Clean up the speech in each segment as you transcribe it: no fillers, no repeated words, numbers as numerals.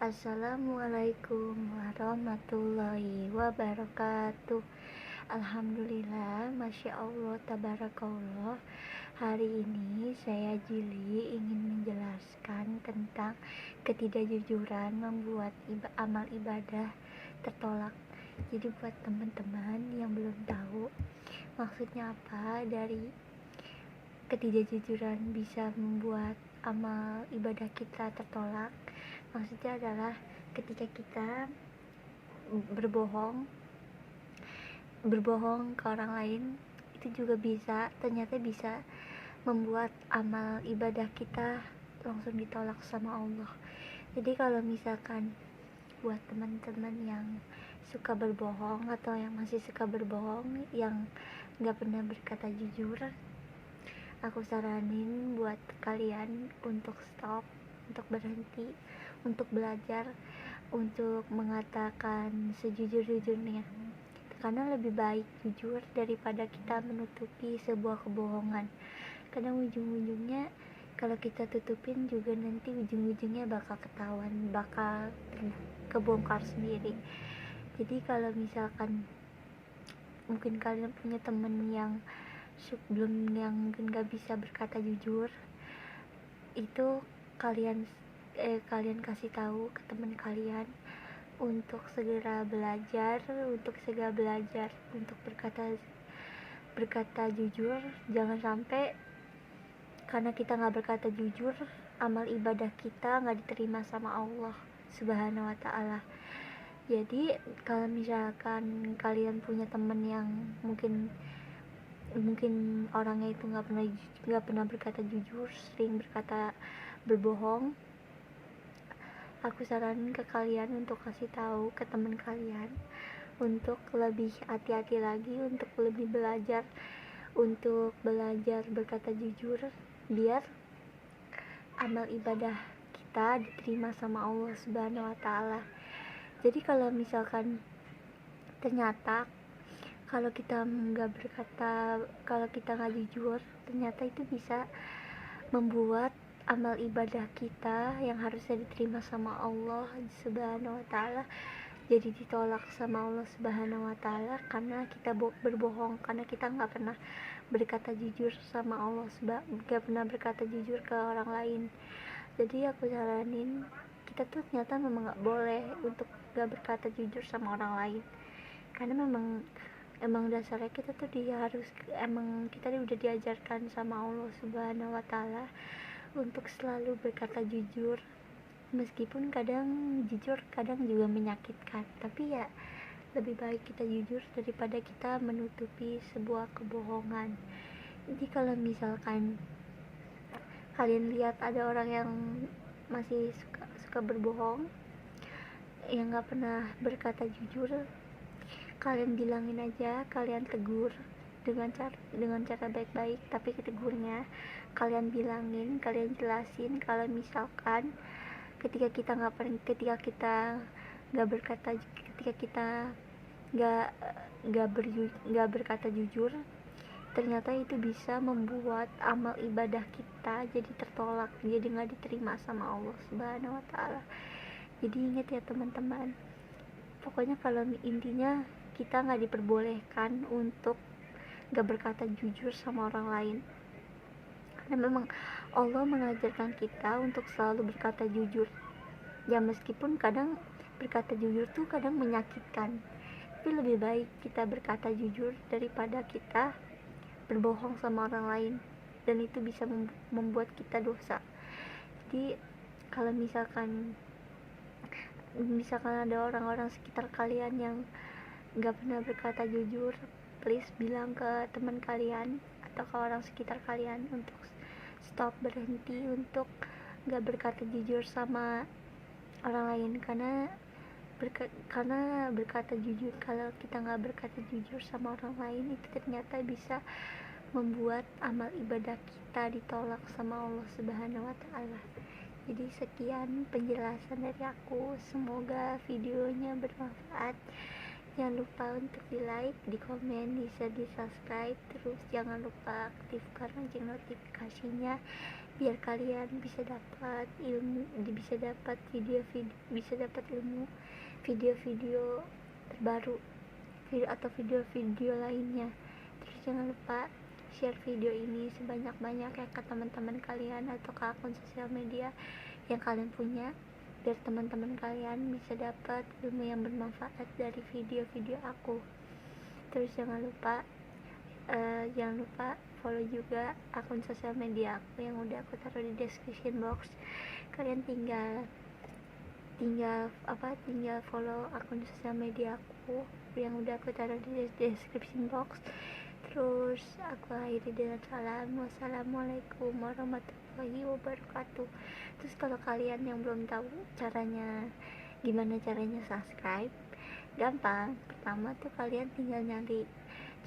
Assalamualaikum warahmatullahi wabarakatuh. Alhamdulillah, Masya Allah, Tabarakallah. Hari ini saya Jili ingin menjelaskan tentang ketidakjujuran membuat amal ibadah tertolak. Jadi buat teman-teman yang belum tahu maksudnya apa dari ketidakjujuran bisa membuat amal ibadah kita tertolak, maksudnya adalah ketika kita berbohong ke orang lain, itu juga ternyata bisa membuat amal ibadah kita langsung ditolak sama Allah. Jadi kalau misalkan buat teman-teman yang suka berbohong atau yang masih suka berbohong, yang gak pernah berkata jujur, aku saranin buat kalian untuk stop, untuk berhenti, untuk belajar, untuk mengatakan sejujur-jujurnya. Karena lebih baik jujur daripada kita menutupi sebuah kebohongan. Karena ujung-ujungnya kalau kita tutupin juga nanti ujung-ujungnya bakal ketahuan, bakal kebongkar sendiri. Jadi kalau misalkan mungkin kalian punya temen yang mungkin gak bisa berkata jujur, itu kalian kasih tahu ke teman kalian untuk segera belajar untuk berkata jujur. Jangan sampai karena kita nggak berkata jujur, amal ibadah kita nggak diterima sama Allah Subhanahu Wa Taala. Jadi kalau misalkan kalian punya teman yang mungkin orangnya itu nggak pernah berkata jujur, sering berbohong, aku saranin ke kalian untuk kasih tahu ke teman kalian untuk lebih hati-hati lagi, untuk lebih belajar berkata jujur, biar amal ibadah kita diterima sama Allah Subhanahu Wa Taala. Jadi kalau misalkan ternyata kalau kita nggak jujur, ternyata itu bisa membuat amal ibadah kita yang harusnya diterima sama Allah Subhanahu Wa Taala jadi ditolak sama Allah Subhanahu Wa Taala, karena kita berbohong, karena kita nggak pernah berkata jujur sama Allah, nggak pernah berkata jujur ke orang lain. Jadi aku saranin kita tuh ternyata memang nggak boleh untuk nggak berkata jujur sama orang lain, karena emang dasarnya kita tuh kita udah diajarkan sama Allah Subhanahu Wa Taala untuk selalu berkata jujur, meskipun kadang jujur kadang juga menyakitkan, tapi ya lebih baik kita jujur daripada kita menutupi sebuah kebohongan. Jadi kalau misalkan kalian lihat ada orang yang masih suka berbohong, yang nggak pernah berkata jujur, kalian bilangin aja, kalian tegur dengan cara baik-baik, tapi tegurnya kalian bilangin, kalian jelasin kalau misalkan ketika kita nggak berkata jujur, ternyata itu bisa membuat amal ibadah kita jadi tertolak, jadi nggak diterima sama Allah Subhanahu Wa Taala. Jadi ingat ya teman-teman, pokoknya kalau intinya kita nggak diperbolehkan untuk nggak berkata jujur sama orang lain, karena memang Allah mengajarkan kita untuk selalu berkata jujur. Ya meskipun kadang berkata jujur tuh kadang menyakitkan, tapi lebih baik kita berkata jujur daripada kita berbohong sama orang lain, dan itu bisa membuat kita dosa. Jadi kalau misalkan ada orang-orang sekitar kalian yang gak pernah berkata jujur, please bilang ke teman kalian atau ke orang sekitar kalian untuk stop, berhenti untuk gak berkata jujur sama orang lain. Karena berkata jujur, kalau kita gak berkata jujur sama orang lain, itu ternyata bisa membuat amal ibadah kita ditolak sama Allah Subhanahu Wa Taala. Jadi sekian penjelasan dari aku, semoga videonya bermanfaat. Jangan lupa untuk di like, di komen, di share, di subscribe, terus jangan lupa aktifkan lonceng notifikasinya biar kalian bisa dapat ilmu, bisa dapat video-video, bisa dapat ilmu, video-video terbaru, video atau video-video lainnya. Terus jangan lupa share video ini sebanyak-banyaknya ke teman-teman kalian atau ke akun sosial media yang kalian punya, biar teman-teman kalian bisa dapat ilmu yang bermanfaat dari video-video aku. Terus jangan lupa follow juga akun sosial media aku yang udah aku taruh di description box. Kalian tinggal follow akun sosial media aku yang udah aku taruh di description box. Terus aku akhiri dengan salam, wassalamualaikum warahmatullahi wabarakatuh. Terus kalau kalian yang belum tahu gimana caranya subscribe, gampang. Pertama tuh kalian tinggal nyari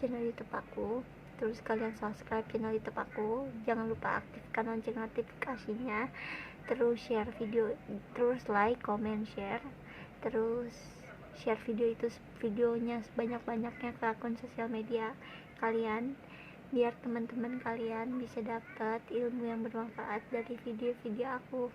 channel YouTube aku, terus kalian subscribe channel YouTube aku. Jangan lupa aktifkan lonceng notifikasinya, terus share video, terus like, comment, share, terus share videonya sebanyak-banyaknya ke akun sosial media kalian, biar teman-teman kalian bisa dapat ilmu yang bermanfaat dari video-video aku.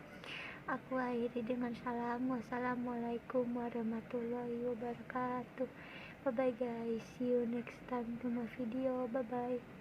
Aku akhiri dengan salam, wassalamualaikum warahmatullahi wabarakatuh. Bye bye guys, see you next time to my video. Bye bye.